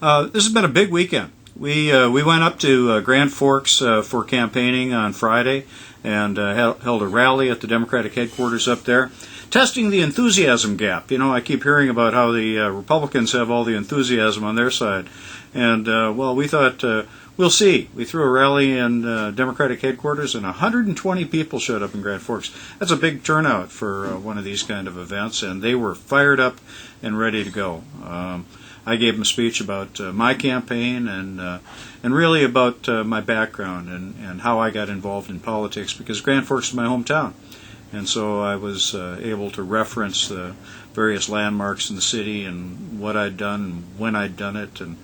This has been a big weekend. We went up to Grand Forks for campaigning on Friday and held a rally at the Democratic headquarters up there, testing the enthusiasm gap. You know, I keep hearing about how the Republicans have all the enthusiasm on their side. And, well, we thought, we'll see. We threw a rally in Democratic headquarters, and 120 people showed up in Grand Forks. That's a big turnout for one of these kind of events, and they were fired up and ready to go. I gave them a speech about my campaign and really about my background and how I got involved in politics, because Grand Forks is my hometown. And so I was able to reference the various landmarks in the city and what I'd done and when I'd done it and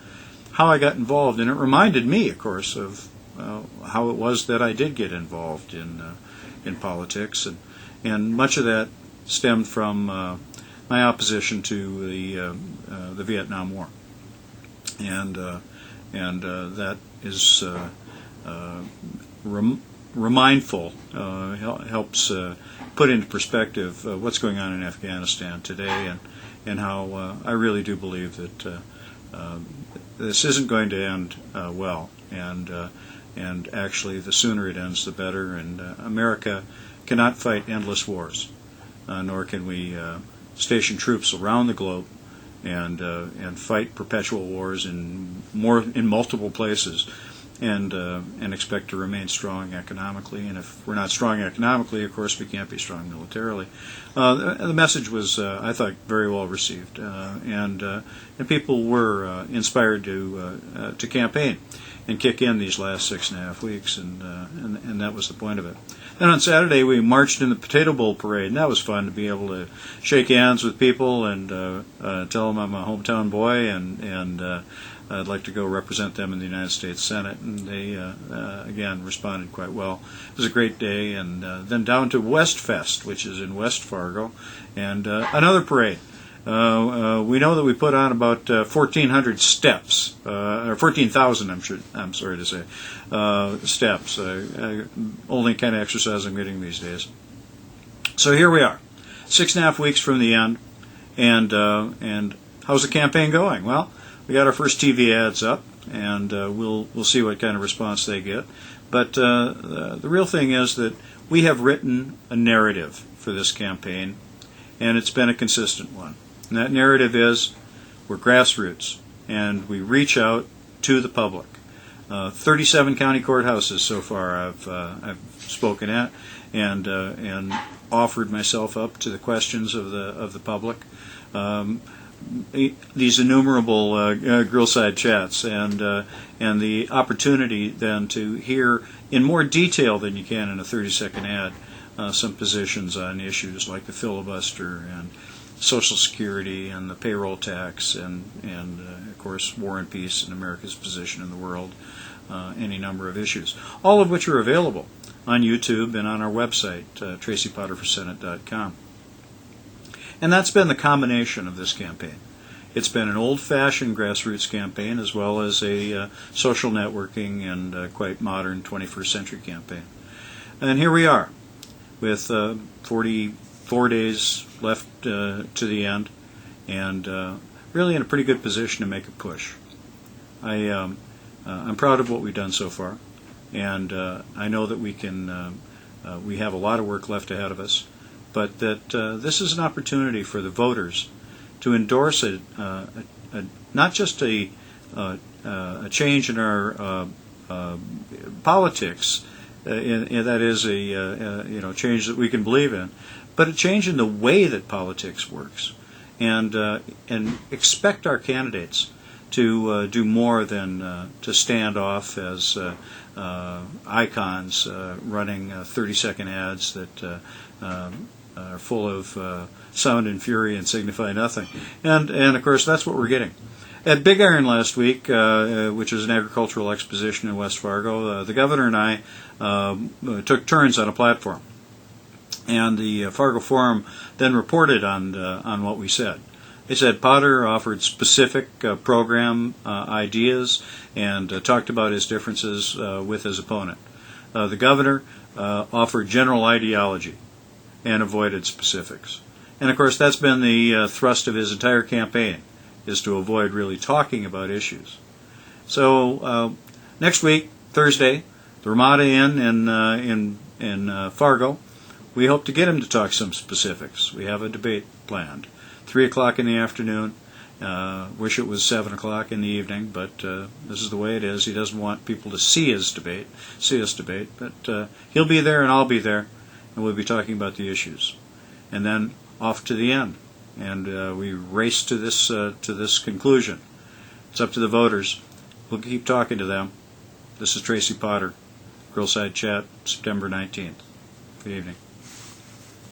how I got involved. And it reminded me, of course, of how it was that I did get involved in politics. And much of that stemmed from my opposition to the Vietnam War. And that is remindful, helps put into perspective what's going on in Afghanistan today, and how I really do believe that this isn't going to end well, and actually the sooner it ends the better. And America cannot fight endless wars, nor can we station troops around the globe and fight perpetual wars in multiple places and expect to remain strong economically. And if we're not strong economically, of course, we can't be strong militarily. The message was, I thought, very well received, and people were inspired to campaign and kick in these last 6.5 weeks, and that was the point of it. Then on Saturday we marched in the Potato Bowl parade, and that was fun to be able to shake hands with people and tell them I'm a hometown boy and I'd like to go represent them in the United States Senate, and they again responded quite well. It was a great day, and then down to West Fest, which is in West Fargo, and another parade. We know that we put on about 1,400 steps, or 14,000, I'm sorry to say, steps. Only kind of exercise I'm getting these days. So here we are, 6.5 weeks from the end, and how's the campaign going? Well, we got our first TV ads up, and we'll see what kind of response they get. But the real thing is that we have written a narrative for this campaign, and it's been a consistent one. And that narrative is we're grassroots, and we reach out to the public. 37 county courthouses so far I've spoken at, and offered myself up to the questions of the public. These innumerable Grillside chats, and the opportunity then to hear in more detail than you can in a 30-second ad some positions on issues like the filibuster and Social Security and the payroll tax and of course war and peace and America's position in the world, any number of issues, all of which are available on YouTube and on our website, TracyPotterForSenate.com. And that's been the combination of this campaign. It's been an old-fashioned grassroots campaign as well as a social networking and quite modern 21st century campaign. And here we are with 44 days left to the end, and really in a pretty good position to make a push. I'm proud of what we've done so far, and I know that we have a lot of work left ahead of us, but that this is an opportunity for the voters to endorse not just a change in our politics, that is a change that we can believe in, but a change in the way that politics works, and expect our candidates to do more than to stand off as icons running 30-second ads that are full of sound and fury and signify nothing. And of course, that's what we're getting. At Big Iron last week, which is an agricultural exposition in West Fargo, the governor and I took turns on a platform. And the Fargo Forum then reported on what we said. They said Potter offered specific program ideas and talked about his differences with his opponent. The governor offered general ideology and avoided specifics. And of course, that's been the thrust of his entire campaign, is to avoid really talking about issues. So next week, Thursday, the Ramada Inn in Fargo, we hope to get him to talk some specifics. We have a debate planned. 3 o'clock in the afternoon. Wish it was 7 o'clock in the evening, but this is the way it is. He doesn't want people to see us debate, but he'll be there and I'll be there, and we'll be talking about the issues. And then off to the end, and we race to this conclusion. It's up to the voters. We'll keep talking to them. This is Tracy Potter, Grillside Chat, September 19th. Good evening.